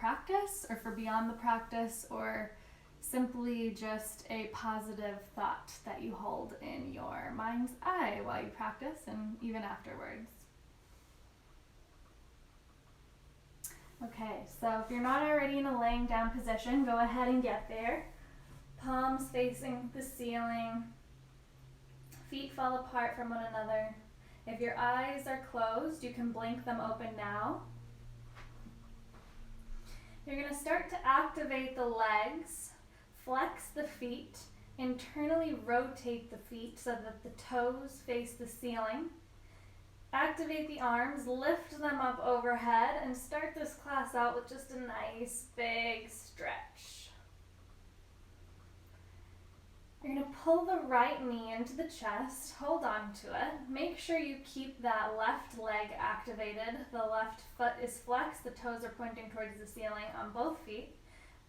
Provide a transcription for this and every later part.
practice or for beyond the practice, or simply just a positive thought that you hold in your mind's eye while you practice and even afterwards. Okay, so if you're not already in a laying down position, go ahead and get there. Palms facing the ceiling, feet fall apart from one another. If your eyes are closed, you can blink them open now. You're going to start to activate the legs, flex the feet, internally rotate the feet so that the toes face the ceiling. Activate the arms, lift them up overhead, and start this class out with just a nice big stretch. You're going to pull the right knee into the chest, hold on to it. Make sure you keep that left leg activated. The left foot is flexed, the toes are pointing towards the ceiling on both feet.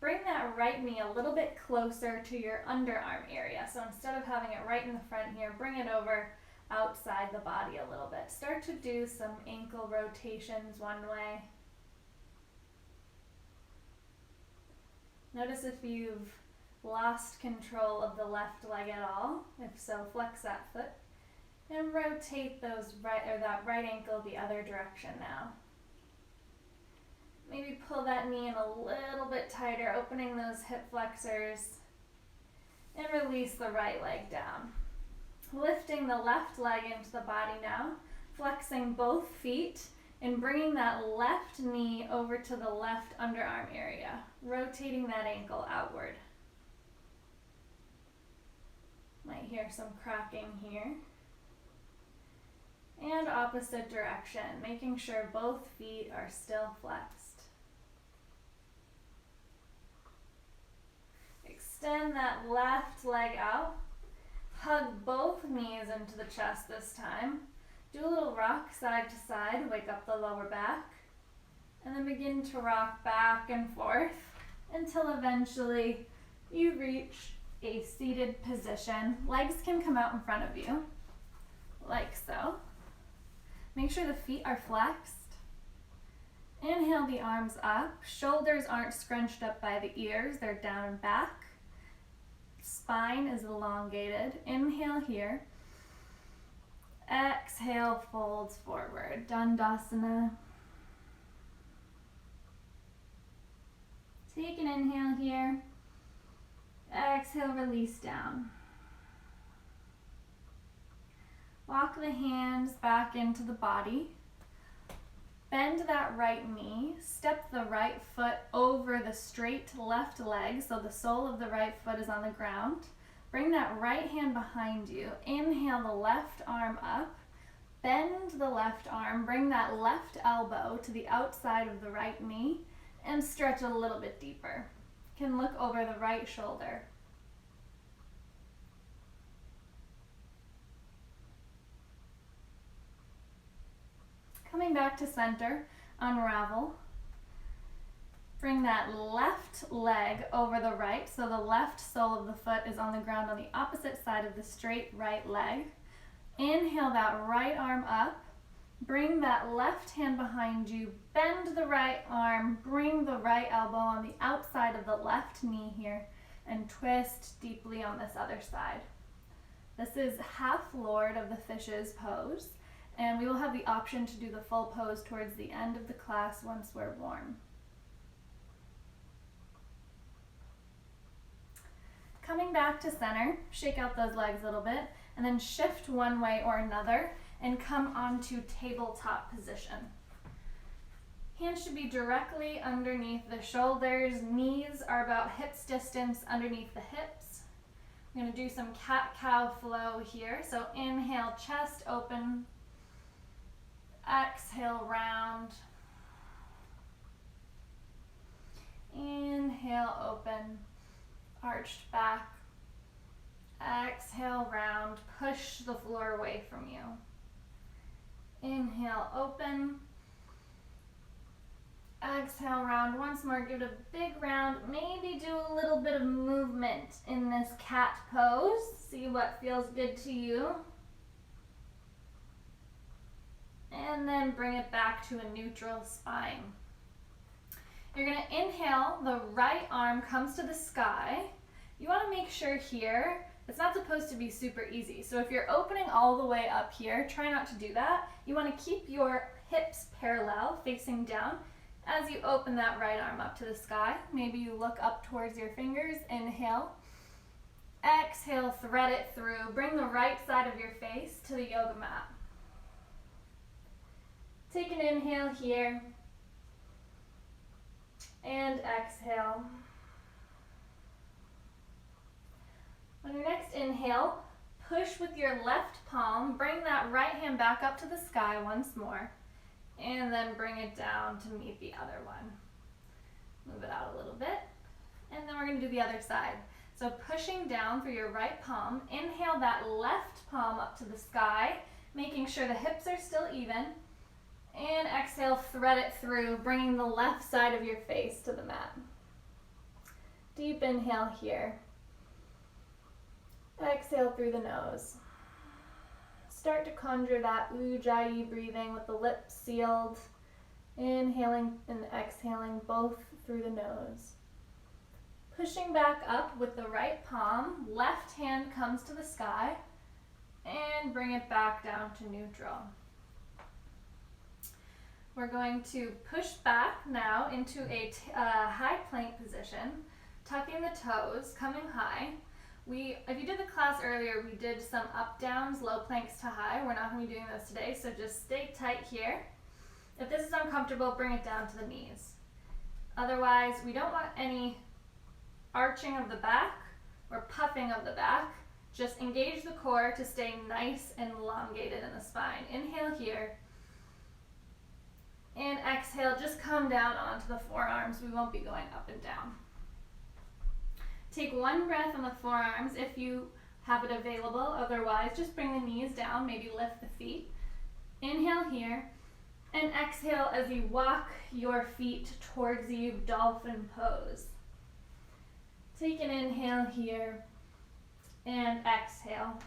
Bring that right knee a little bit closer to your underarm area. So instead of having it right in the front here, bring it over outside the body a little bit. Start to do some ankle rotations one way. Notice if you've lost control of the left leg at all. If so, flex that foot and rotate that right ankle the other direction now. Maybe pull that knee in a little bit tighter, opening those hip flexors, and release the right leg down. Lifting the left leg into the body now, flexing both feet and bringing that left knee over to the left underarm area, rotating that ankle outward. Might hear some cracking here. And opposite direction, making sure both feet are still flexed. Extend that left leg out. Hug both knees into the chest this time. Do a little rock side to side, wake up the lower back. And then begin to rock back and forth until eventually you reach a seated position. Legs can come out in front of you, like so. Make sure the feet are flexed. Inhale the arms up. Shoulders aren't scrunched up by the ears, they're down and back. Spine is elongated. Inhale here. Exhale, folds forward. Dandasana. Take an inhale here. Exhale, release down. Walk the hands back into the body. Bend that right knee. Step the right foot over the straight left leg so the sole of the right foot is on the ground. Bring that right hand behind you. Inhale the left arm up. Bend the left arm. Bring that left elbow to the outside of the right knee and stretch a little bit deeper. You can look over the right shoulder. Coming back to center, unravel. Bring that left leg over the right, so the left sole of the foot is on the ground on the opposite side of the straight right leg. Inhale that right arm up. Bring that left hand behind you. Bend the right arm. Bring the right elbow on the outside of the left knee here and twist deeply on this other side. This is half Lord of the Fishes pose. And we will have the option to do the full pose towards the end of the class once we're warm. Coming back to center, shake out those legs a little bit, and then shift one way or another and come onto tabletop position. Hands should be directly underneath the shoulders. Knees are about hips distance underneath the hips. I'm going to do some cat-cow flow here. So inhale, chest open. Exhale, round. Inhale, open, arched back. Exhale, round, push the floor away from you. Inhale, open. Exhale, round. Once more, give it a big round. Maybe do a little bit of movement in this cat pose. See what feels good to you. And then bring it back to a neutral spine. You're going to inhale, the right arm comes to the sky. You want to make sure here, it's not supposed to be super easy. So if you're opening all the way up here, try not to do that. You want to keep your hips parallel, facing down, as you open that right arm up to the sky. Maybe you look up towards your fingers, inhale. Exhale, thread it through. Bring the right side of your face to the yoga mat. Take an inhale here. And exhale. On your next inhale, push with your left palm, bring that right hand back up to the sky once more, and then bring it down to meet the other one. Move it out a little bit, and then we're going to do the other side. So pushing down for your right palm, inhale that left palm up to the sky, making sure the hips are still even, and exhale, thread it through, bringing the left side of your face to the mat. Deep inhale here. Exhale through the nose. Start to conjure that Ujjayi breathing with the lips sealed. Inhaling and exhaling both through the nose. Pushing back up with the right palm, left hand comes to the sky, and bring it back down to neutral. We're going to push back now into a high plank position, tucking the toes, coming high. If you did the class earlier, we did some up downs, low planks to high. We're not going to be doing those today, so just stay tight here. If this is uncomfortable, bring it down to the knees. Otherwise, we don't want any arching of the back or puffing of the back. Just engage the core to stay nice and elongated in the spine. Inhale here. And exhale, just come down onto the forearms. We won't be going up and down. Take one breath on the forearms if you have it available. Otherwise, just bring the knees down, maybe lift the feet. Inhale here, and exhale as you walk your feet towards you, dolphin pose. Take an inhale here, and exhale.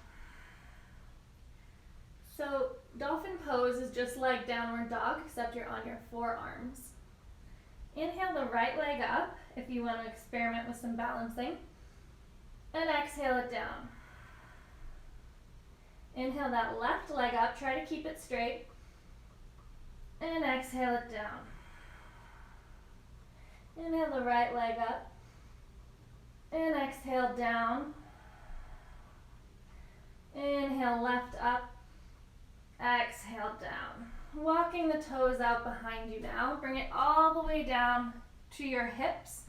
So dolphin pose is just like downward dog, except you're on your forearms. Inhale the right leg up if you want to experiment with some balancing, and exhale it down. Inhale that left leg up, try to keep it straight, and exhale it down. Inhale the right leg up, and exhale down. Inhale left up, exhale down. Walking the toes out behind you now. Bring it all the way down to your hips.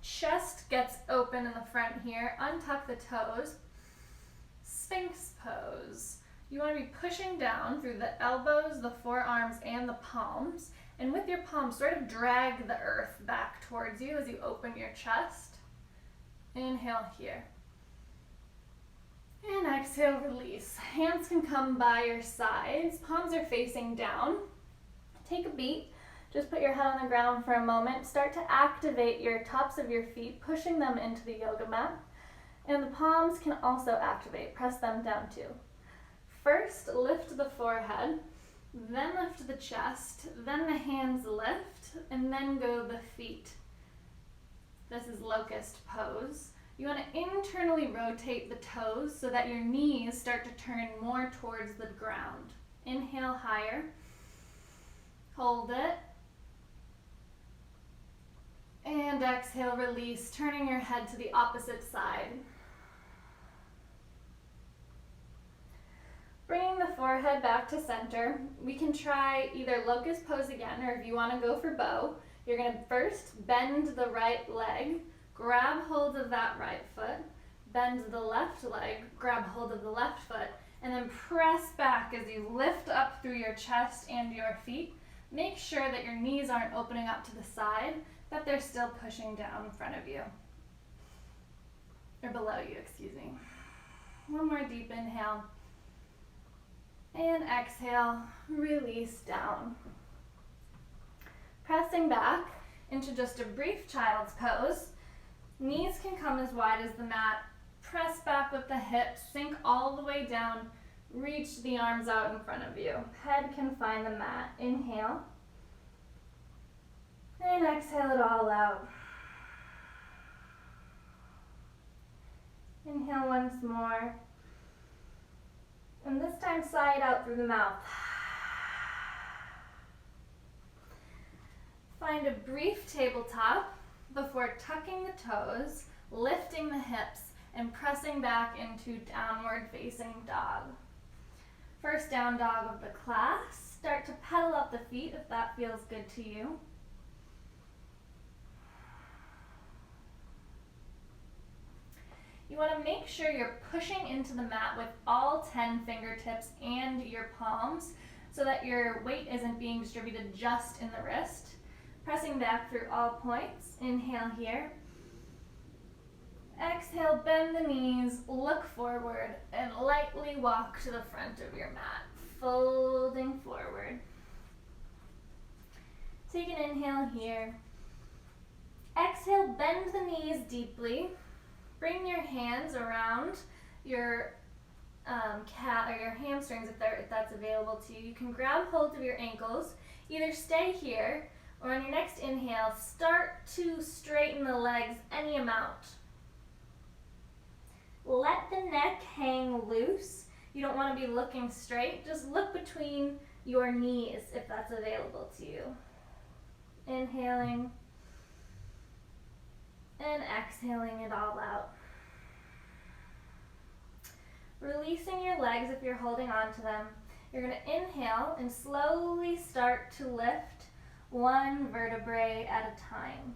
Chest gets open in the front here. Untuck the toes. Sphinx pose. You want to be pushing down through the elbows, the forearms, and the palms. And with your palms, sort of drag the earth back towards you as you open your chest. Inhale here. And exhale, release. Hands can come by your sides. Palms are facing down. Take a beat. Just put your head on the ground for a moment. Start to activate your tops of your feet, pushing them into the yoga mat. And the palms can also activate. Press them down too. First, lift the forehead, then lift the chest, then the hands lift, and then go the feet. This is locust pose. You want to internally rotate the toes so that your knees start to turn more towards the ground. Inhale higher. Hold it. And exhale, release, turning your head to the opposite side. Bringing the forehead back to center. We can try either locust pose again, or if you want to go for bow, you're going to first bend the right leg. Grab hold of that right foot, bend the left leg, grab hold of the left foot, and then press back as you lift up through your chest and your feet. Make sure that your knees aren't opening up to the side, that they're still pushing down in front of you. Or below you, excuse me. One more deep inhale. And exhale, release down. Pressing back into just a brief child's pose. Knees can come as wide as the mat. Press back with the hips, sink all the way down, reach the arms out in front of you. Head can find the mat. Inhale. And exhale it all out. Inhale once more. And this time sigh it out through the mouth. Find a brief tabletop before tucking the toes, lifting the hips, and pressing back into downward facing dog. First down dog of the class. Start to pedal up the feet if that feels good to you. You want to make sure you're pushing into the mat with all 10 fingertips and your palms so that your weight isn't being distributed just in the wrist. Pressing back through all points. Inhale here. Exhale, bend the knees, look forward, and lightly walk to the front of your mat, folding forward. Take an inhale here. Exhale, bend the knees deeply. Bring your hands around your calf or your hamstrings if that's available to you. You can grab hold of your ankles. Either stay here or on your next inhale, start to straighten the legs any amount. Let the neck hang loose. You don't want to be looking straight. Just look between your knees if that's available to you. Inhaling and exhaling it all out. Releasing your legs if you're holding on to them. You're going to inhale and slowly start to lift one vertebrae at a time.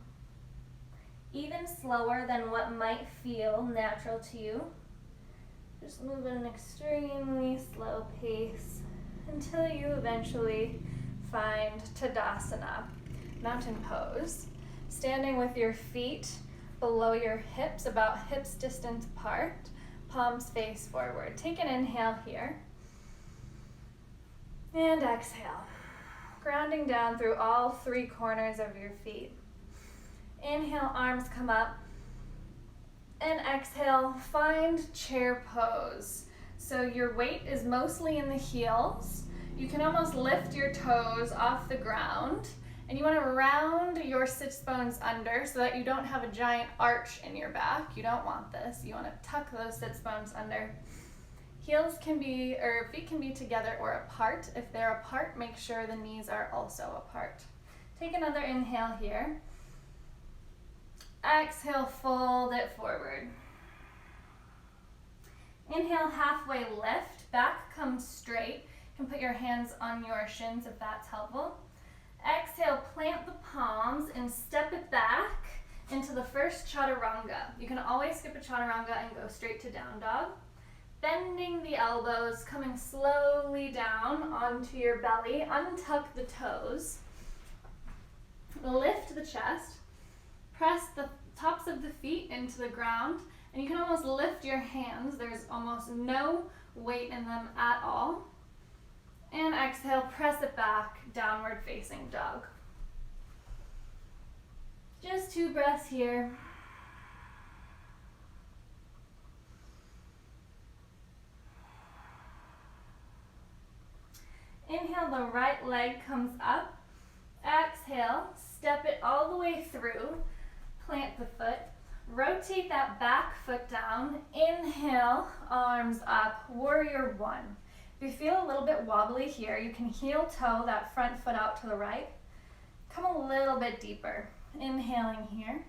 Even slower than what might feel natural to you. Just move at an extremely slow pace until you eventually find Tadasana, mountain pose. Standing with your feet below your hips, about hips distance apart, palms face forward. Take an inhale here. And exhale. Grounding down through all 3 corners of your feet. Inhale, arms come up. And exhale, find chair pose. So your weight is mostly in the heels. You can almost lift your toes off the ground. And you want to round your sits bones under so that you don't have a giant arch in your back. You don't want this. You want to tuck those sits bones under. Heels can be, or feet can be together or apart. If they're apart, make sure the knees are also apart. Take another inhale here. Exhale, fold it forward. Inhale, halfway lift. Back comes straight. You can put your hands on your shins if that's helpful. Exhale, plant the palms and step it back into the first chaturanga. You can always skip a chaturanga and go straight to down dog. Bending the elbows, coming slowly down onto your belly. Untuck the toes. Lift the chest. Press the tops of the feet into the ground. And you can almost lift your hands. There's almost no weight in them at all. And exhale, press it back, downward facing dog. Just 2 breaths here. Inhale, the right leg comes up. Exhale, step it all the way through. Plant the foot. Rotate that back foot down. Inhale, arms up, warrior 1. If you feel a little bit wobbly here, you can heel toe that front foot out to the right. Come a little bit deeper. Inhaling here.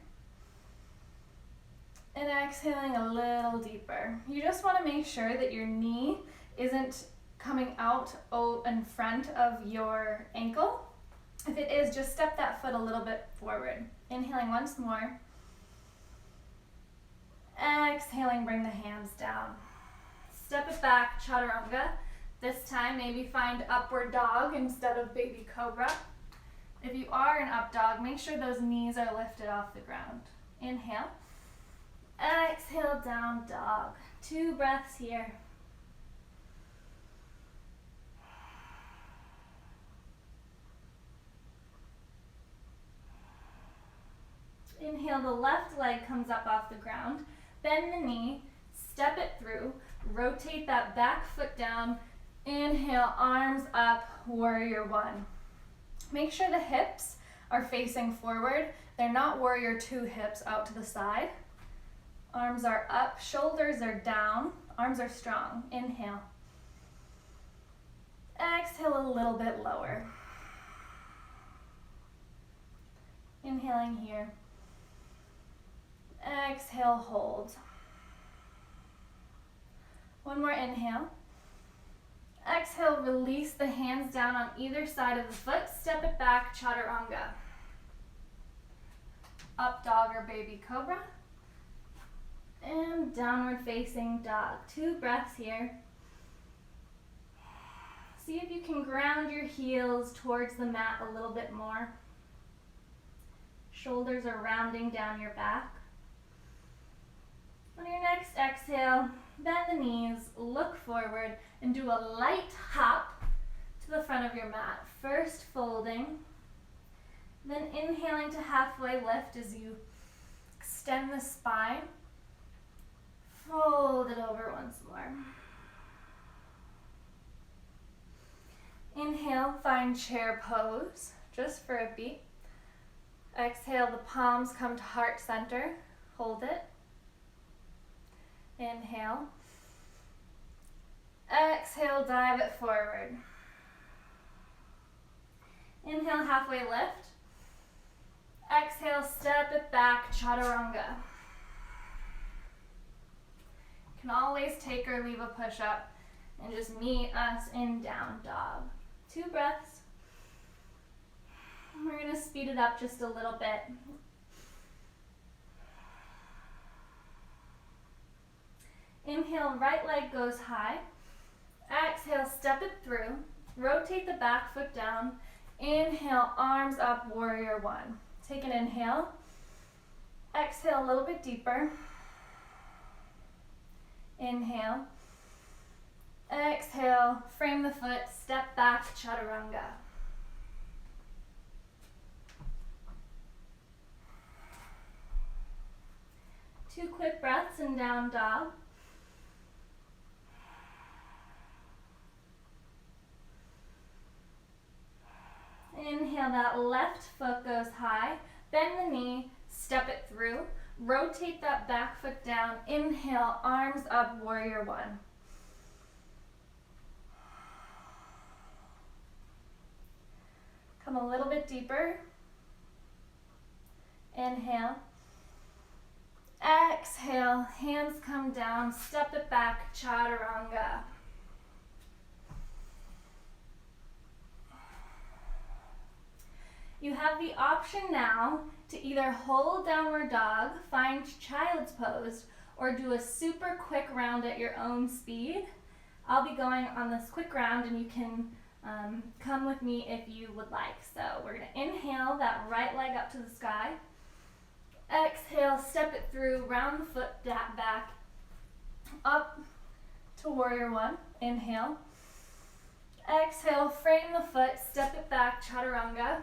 And exhaling a little deeper. You just want to make sure that your knee isn't coming out in front of your ankle. If it is, just step that foot a little bit forward. Inhaling once more. Exhaling, bring the hands down. Step it back, chaturanga. This time, maybe find upward dog instead of baby cobra. If you are in up dog, make sure those knees are lifted off the ground. Inhale. Exhale, down dog. 2 breaths here. Inhale, the left leg comes up off the ground. Bend the knee, step it through, rotate that back foot down. Inhale, arms up, warrior 1. Make sure the hips are facing forward. They're not warrior two hips out to the side. Arms are up, shoulders are down, arms are strong. Inhale. Exhale a little bit lower. Inhaling here. Exhale, hold. One more inhale. Exhale, release the hands down on either side of the foot. Step it back, chaturanga. Up dog or baby cobra. And downward facing dog. 2 breaths here. See if you can ground your heels towards the mat a little bit more. Shoulders are rounding down your back. On your next exhale, bend the knees, look forward, and do a light hop to the front of your mat. First folding, then inhaling to halfway lift as you extend the spine. Fold it over once more. Inhale, find chair pose, just for a beat. Exhale, the palms come to heart center. Hold it. Inhale. Exhale, dive it forward. Inhale, halfway lift. Exhale, step it back, chaturanga. You can always take or leave a push-up and just meet us in down dog. 2 breaths. We're going to speed it up just a little bit. Inhale, right leg goes high. Exhale, step it through. Rotate the back foot down. Inhale, arms up, warrior one. Take an inhale. Exhale a little bit deeper. Inhale. Exhale, frame the foot, step back, chaturanga. Two quick breaths in down dog. Inhale, that left foot goes high. Bend the knee, step it through. Rotate that back foot down. Inhale, arms up, warrior one. Come a little bit deeper. Inhale. Exhale, hands come down, step it back, chaturanga. You have the option now to either hold downward dog, find child's pose, or do a super quick round at your own speed. I'll be going on this quick round and you can come with me if you would like. So we're going to inhale that right leg up to the sky. Exhale, step it through, round the foot back, up to warrior one. Inhale. Exhale, frame the foot, step it back, chaturanga.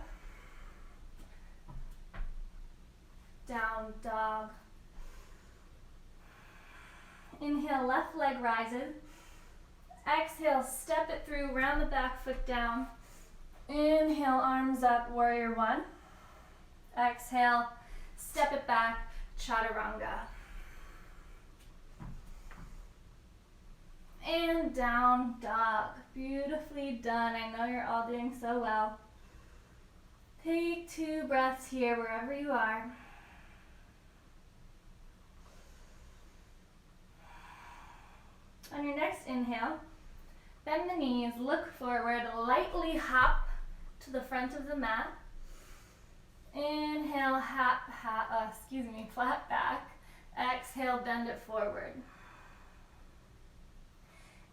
Down dog. Inhale, left leg rises. Exhale, step it through, round the back foot down. Inhale, arms up, warrior one. Exhale, step it back, chaturanga. And down dog. Beautifully done. I know you're all doing so well. Take 2 breaths here wherever you are. On your next inhale, bend the knees, look forward, lightly hop to the front of the mat. Inhale, flat back. Exhale, bend it forward.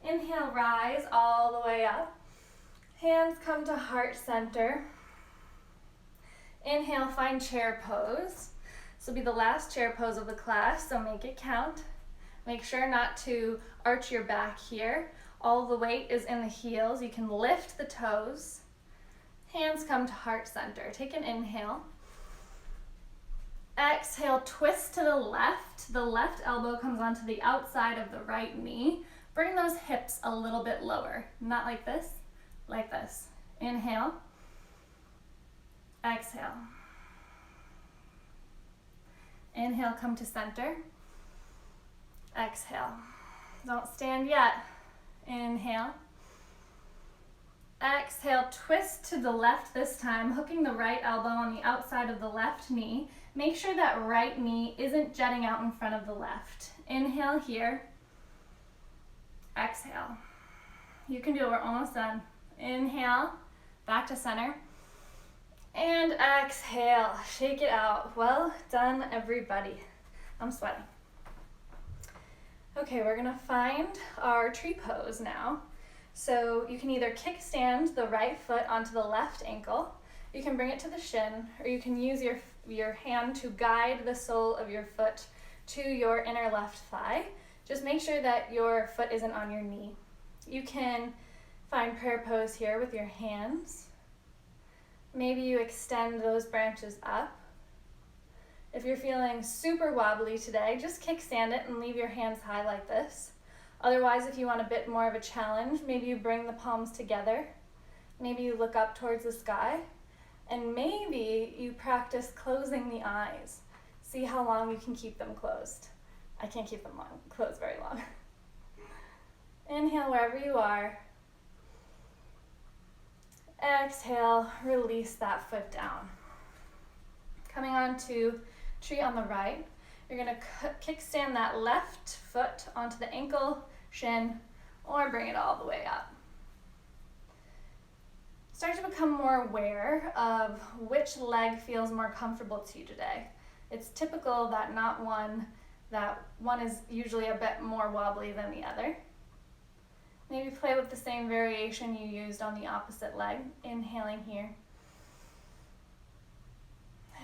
Inhale, rise all the way up. Hands come to heart center. Inhale, find chair pose. This will be the last chair pose of the class, so make it count. Make sure not to arch your back here. All the weight is in the heels. You can lift the toes. Hands come to heart center. Take an inhale. Exhale, twist to the left. The left elbow comes onto the outside of the right knee. Bring those hips a little bit lower. Not like this, like this. Inhale. Exhale. Inhale, come to center. Exhale. Don't stand yet. Inhale. Exhale, twist to the left this time, hooking the right elbow on the outside of the left knee. Make sure that right knee isn't jutting out in front of the left. Inhale here. Exhale. You can do it, we're almost done. Inhale, back to center. And exhale, shake it out. Well done, everybody. I'm sweating. Okay, we're gonna find our tree pose now. So you can either kickstand the right foot onto the left ankle, you can bring it to the shin, or you can use your hand to guide the sole of your foot to your inner left thigh. Just make sure that your foot isn't on your knee. You can find prayer pose here with your hands. Maybe you extend those branches up. If you're feeling super wobbly today, just kickstand it and leave your hands high like this. Otherwise, if you want a bit more of a challenge, maybe you bring the palms together. Maybe you look up towards the sky. And maybe you practice closing the eyes. See how long you can keep them closed. I can't keep them closed very long. Inhale wherever you are. Exhale, release that foot down. Coming on to tree on the right, you're going to kickstand that left foot onto the ankle, shin, or bring it all the way up. Start to become more aware of which leg feels more comfortable to you today. It's typical that one is usually a bit more wobbly than the other. Maybe play with the same variation you used on the opposite leg. Inhaling here.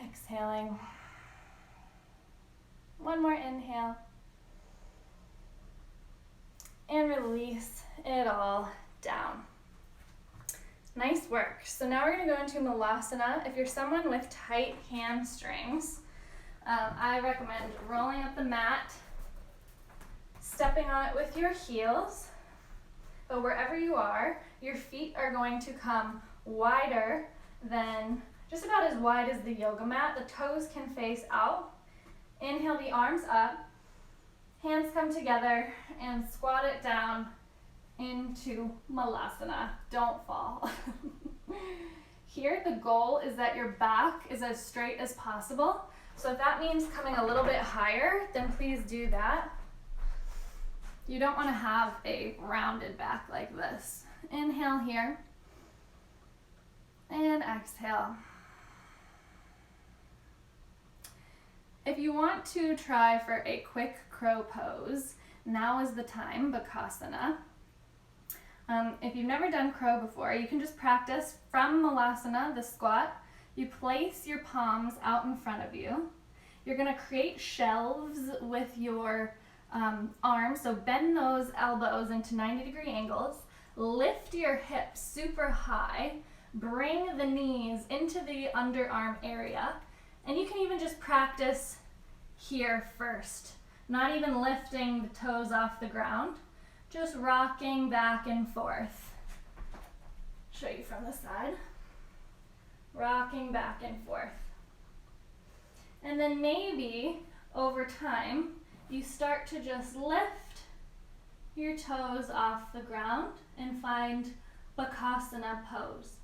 Exhaling. One more inhale. And release it all down. Nice work. So now we're going to go into Malasana. If you're someone with tight hamstrings, I recommend rolling up the mat, stepping on it with your heels. But wherever you are, your feet are going to come wider than, just about as wide as the yoga mat. The toes can face out. Inhale the arms up. Hands come together and squat it down into Malasana. Don't fall. Here, the goal is that your back is as straight as possible. So if that means coming a little bit higher, then please do that. You don't want to have a rounded back like this. Inhale here. And exhale. If you want to try for a quick crow pose, now is the time, Bakasana. If you've never done crow before, you can just practice from Malasana, the squat. You place your palms out in front of you. You're going to create shelves with your arms, so bend those elbows into 90-degree angles. Lift your hips super high. Bring the knees into the underarm area. And you can even just practice here first. Not even lifting the toes off the ground. Just rocking back and forth. Show you from the side. Rocking back and forth. And then maybe over time, you start to just lift your toes off the ground and find Bakasana pose.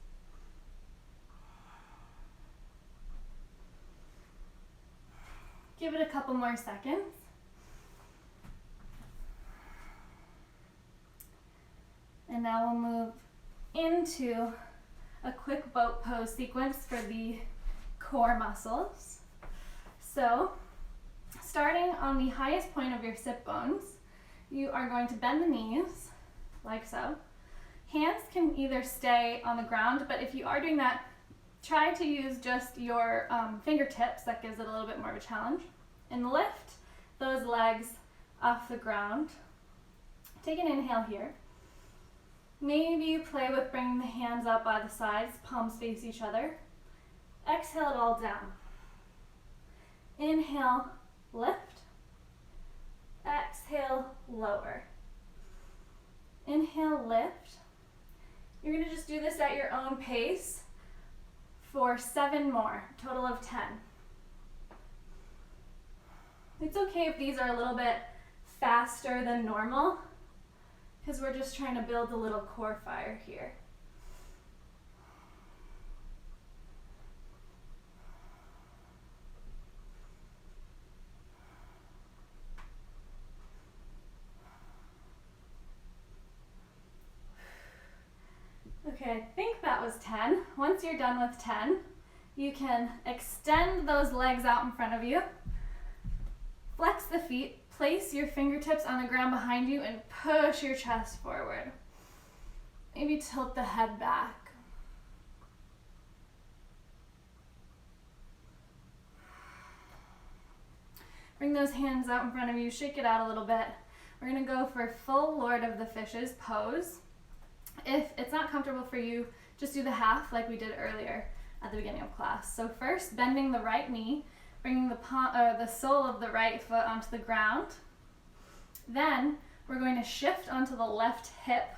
Give it a couple more seconds. And now we'll move into a quick boat pose sequence for the core muscles. So, starting on the highest point of your sit bones, you are going to bend the knees, like so. Hands can either stay on the ground, but if you are doing that, try to use just your fingertips. That gives it a little bit more of a challenge. And lift those legs off the ground. Take an inhale here. Maybe you play with bringing the hands up by the sides, palms face each other. Exhale it all down. Inhale, lift. Exhale, lower. Inhale, lift. You're going to just do this at your own pace for 7 more, total of 10. It's okay if these are a little bit faster than normal, because we're just trying to build a little core fire here. Okay, I think that was 10. Once you're done with 10, you can extend those legs out in front of you, flex the feet, place your fingertips on the ground behind you, and push your chest forward. Maybe tilt the head back. Bring those hands out in front of you, shake it out a little bit. We're gonna go for full Lord of the Fishes pose. If it's not comfortable for you, just do the half like we did earlier at the beginning of class. So first, bending the right knee, bringing the sole of the right foot onto the ground. Then we're going to shift onto the left hip,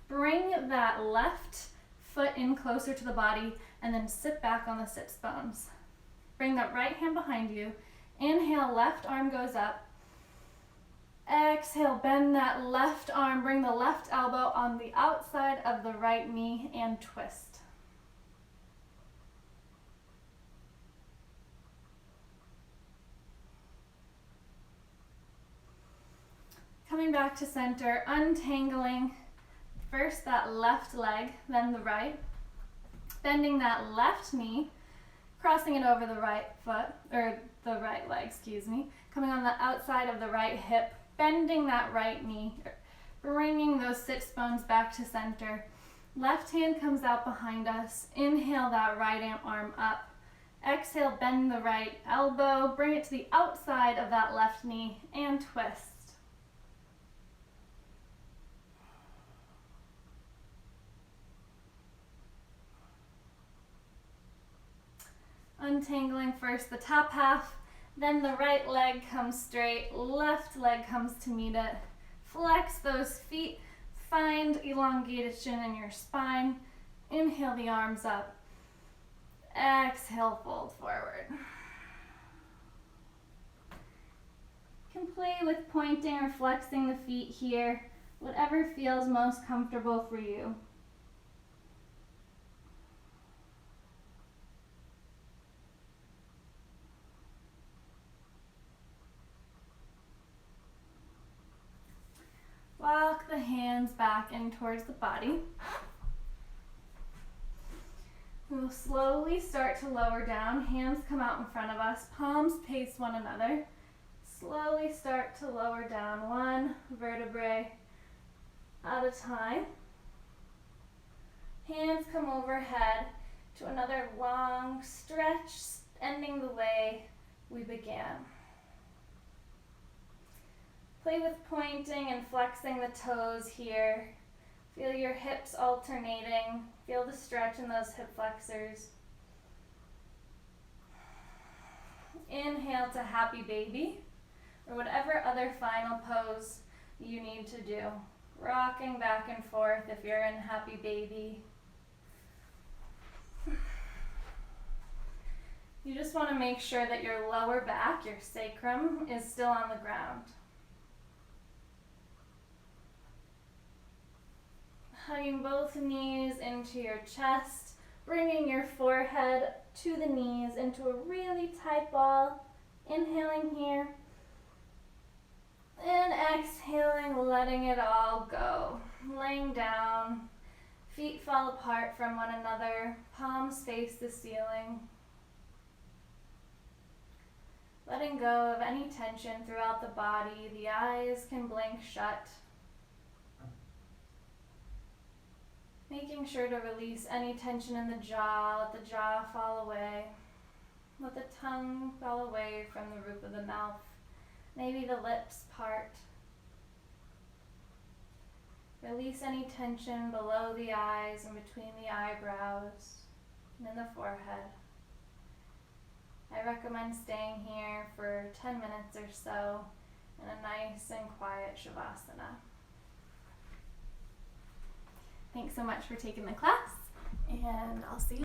bring that left foot in closer to the body, and then sit back on the sits bones. Bring that right hand behind you. Inhale, left arm goes up. Exhale, bend that left arm, bring the left elbow on the outside of the right knee and twist. Coming back to center, untangling first that left leg, then the right. Bending that left knee, crossing it over the right foot, or the right leg, excuse me. Coming on the outside of the right hip, bending that right knee, bringing those sits bones back to center. Left hand comes out behind us. Inhale that right arm up. Exhale, bend the right elbow, bring it to the outside of that left knee and twist. Untangling first the top half, then the right leg comes straight, left leg comes to meet it. Flex those feet, find elongation in your spine. Inhale the arms up. Exhale, fold forward. You can play with pointing or flexing the feet here, whatever feels most comfortable for you. Walk the hands back in towards the body. We'll slowly start to lower down. Hands come out in front of us. Palms face one another. Slowly start to lower down one vertebrae at a time. Hands come overhead to another long stretch, ending the way we began. Play with pointing and flexing the toes here. Feel your hips alternating. Feel the stretch in those hip flexors. Inhale to happy baby, or whatever other final pose you need to do. Rocking back and forth if you're in happy baby. You just want to make sure that your lower back, your sacrum, is still on the ground. Hugging both knees into your chest, bringing your forehead to the knees into a really tight ball. Inhaling here. And exhaling, letting it all go. Laying down, feet fall apart from one another, palms face the ceiling. Letting go of any tension throughout the body. The eyes can blink shut. Making sure to release any tension in the jaw. Let the jaw fall away. Let the tongue fall away from the roof of the mouth. Maybe the lips part. Release any tension below the eyes and between the eyebrows and in the forehead. I recommend staying here for 10 minutes or so in a nice and quiet Shavasana. Thanks so much for taking the class, and I'll see you.